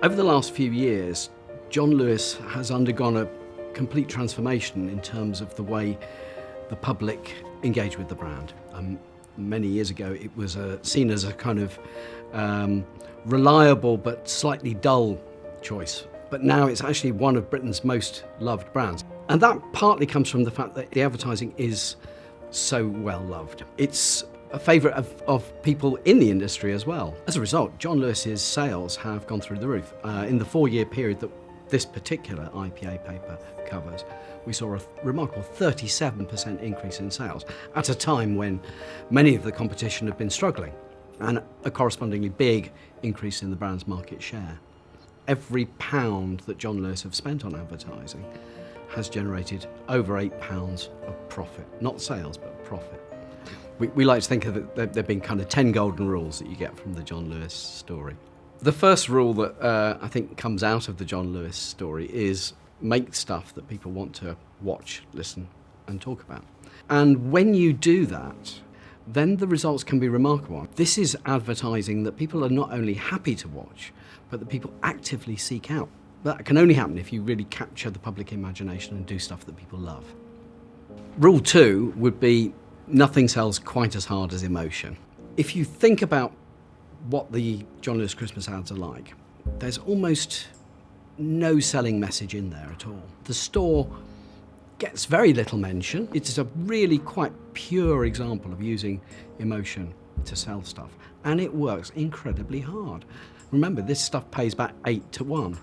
Over the last few years, John Lewis has undergone a complete transformation in terms of the way the public engage with the brand. Many years ago, it was seen as a kind of reliable but slightly dull choice. But now it's actually one of Britain's most loved brands. And that partly comes from the fact that the advertising is so well loved. It's a favourite of people in the industry as well. As a result, John Lewis's sales have gone through the roof. In the 4-year period that this particular IPA paper covers, we saw a remarkable 37% increase in sales at a time when many of the competition had been struggling, and a correspondingly big increase in the brand's market share. Every pound that John Lewis have spent on advertising has generated over £8 of profit. Not sales, but profit. We like to think of it, there being kind of 10 golden rules that you get from the John Lewis story. The first rule that I think comes out of the John Lewis story is make stuff that people want to watch, listen and talk about. And when you do that, then the results can be remarkable. This is advertising that people are not only happy to watch, but that people actively seek out. That can only happen if you really capture the public imagination and do stuff that people love. Rule 2 would be nothing sells quite as hard as emotion. If you think about what the John Lewis Christmas ads are like, there's almost no selling message in there at all. The store gets very little mention. It's a really quite pure example of using emotion to sell stuff, and it works incredibly hard. Remember, this stuff pays back 8 to 1.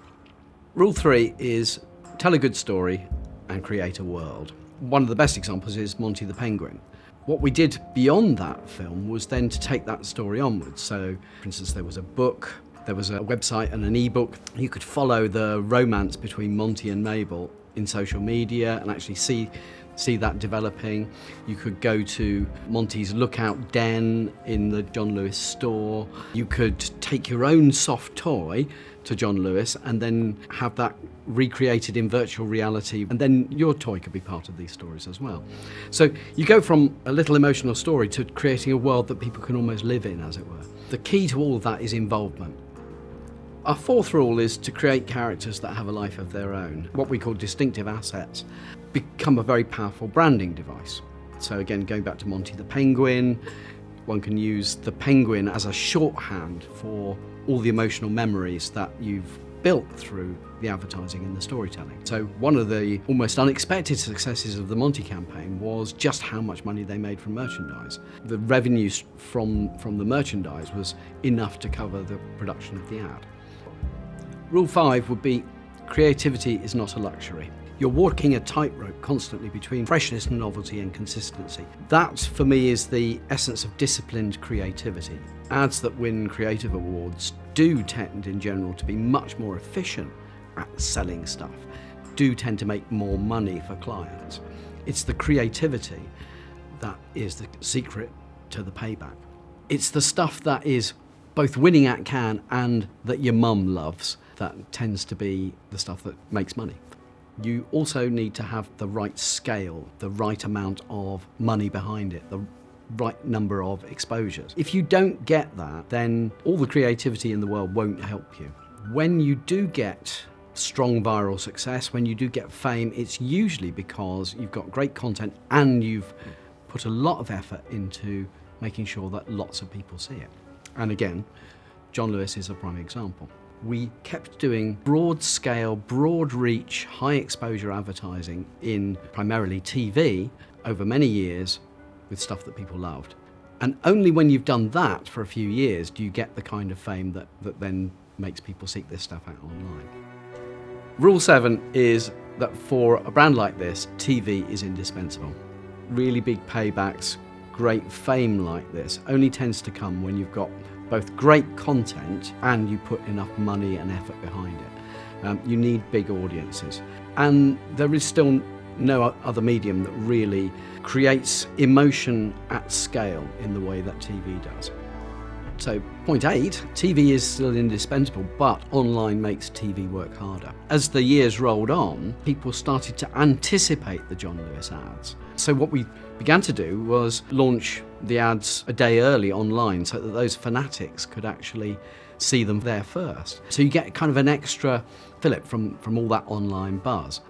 Rule 3 is tell a good story and create a world. One of the best examples is Monty the Penguin. What we did beyond that film was then to take that story onwards. So, for instance, there was a book, there was a website and an ebook. You could follow the romance between Monty and Mabel in social media and actually see that developing. You could go to Monty's Lookout Den in the John Lewis store. You could take your own soft toy to John Lewis and then have that recreated in virtual reality, and then your toy could be part of these stories as well. So you go from a little emotional story to creating a world that people can almost live in, as it were. The key to all of that is involvement. Our fourth rule is to create characters that have a life of their own. What we call distinctive assets become a very powerful branding device. So again, going back to Monty the Penguin, one can use the penguin as a shorthand for all the emotional memories that you've built through the advertising and the storytelling. So one of the almost unexpected successes of the Monty campaign was just how much money they made from merchandise. The revenues from the merchandise was enough to cover the production of the ad. Rule 5 would be creativity is not a luxury. You're walking a tightrope constantly between freshness and novelty and consistency. That, for me, is the essence of disciplined creativity. Ads that win creative awards do tend, in general, to be much more efficient at selling stuff, do tend to make more money for clients. It's the creativity that is the secret to the payback. It's the stuff that is both winning at Cannes and that your mum loves that tends to be the stuff that makes money. You also need to have the right scale, the right amount of money behind it, the right number of exposures. If you don't get that, then all the creativity in the world won't help you. When you do get strong viral success, when you do get fame, it's usually because you've got great content and you've put a lot of effort into making sure that lots of people see it. And again, John Lewis is a prime example. We kept doing broad scale, broad reach, high exposure advertising in primarily TV over many years with stuff that people loved. And only when you've done that for a few years do you get the kind of fame that then makes people seek this stuff out online. Rule 7 is that for a brand like this, TV is indispensable. Really big paybacks, great fame like this only tends to come when you've got both great content and you put enough money and effort behind it. You need big audiences. And there is still no other medium that really creates emotion at scale in the way that TV does. So point 8, TV is still indispensable, but online makes TV work harder. As the years rolled on, people started to anticipate the John Lewis ads. So what we began to do was launch the ads a day early online so that those fanatics could actually see them there first. So you get kind of an extra fillip from all that online buzz.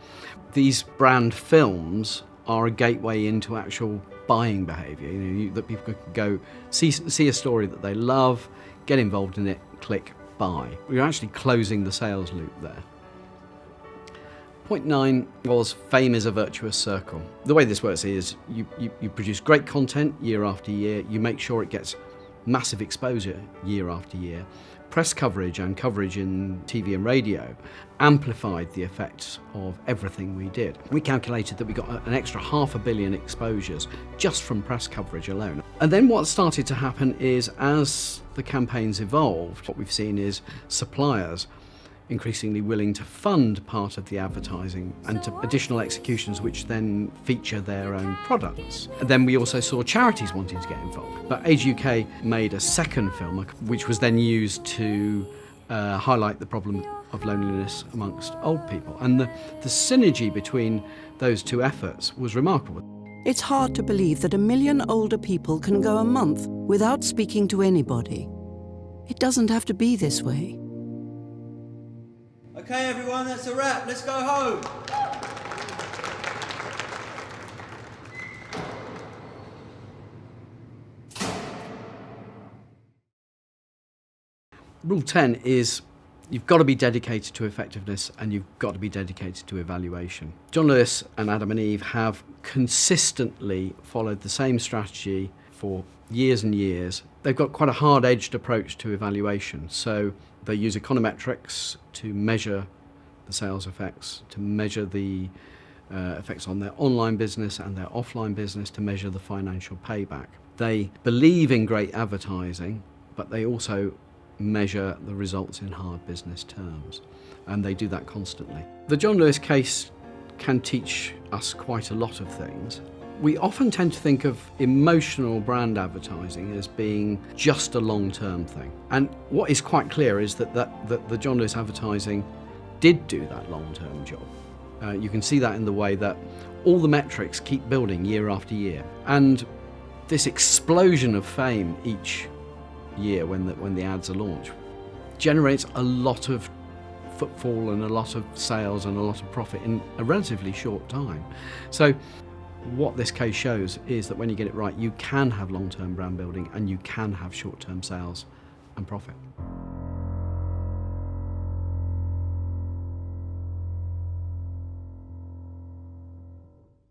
These brand films are a gateway into actual buying behaviour, that people can go see a story that they love, get involved in it, click buy. We're actually closing the sales loop there. Point 9 was fame is a virtuous circle. The way this works is you produce great content year after year, you make sure it gets massive exposure year after year. Press coverage and coverage in TV and radio amplified the effects of everything we did. We calculated that we got an extra 500 million exposures just from press coverage alone. And then what started to happen is, as the campaigns evolved, what we've seen is suppliers increasingly willing to fund part of the advertising and to additional executions which then feature their own products. And then we also saw charities wanting to get involved. But Age UK made a second film which was then used to highlight the problem of loneliness amongst old people. And the synergy between those two efforts was remarkable. It's hard to believe that 1 million older people can go a month without speaking to anybody. It doesn't have to be this way. Okay, everyone, that's a wrap. Let's go home. Rule 10 is you've got to be dedicated to effectiveness and you've got to be dedicated to evaluation. John Lewis and Adam and Eve have consistently followed the same strategy for years and years. They've got quite a hard-edged approach to evaluation. So they use econometrics to measure the sales effects, to measure the effects on their online business and their offline business, to measure the financial payback. They believe in great advertising, but they also measure the results in hard business terms, and they do that constantly. The John Lewis case can teach us quite a lot of things. We often tend to think of emotional brand advertising as being just a long-term thing. And what is quite clear is that the John Lewis advertising did do that long-term job. You can see that in the way that all the metrics keep building year after year. And this explosion of fame each year when the ads are launched generates a lot of footfall and a lot of sales and a lot of profit in a relatively short time. So what this case shows is that when you get it right, you can have long-term brand building and you can have short-term sales and profit.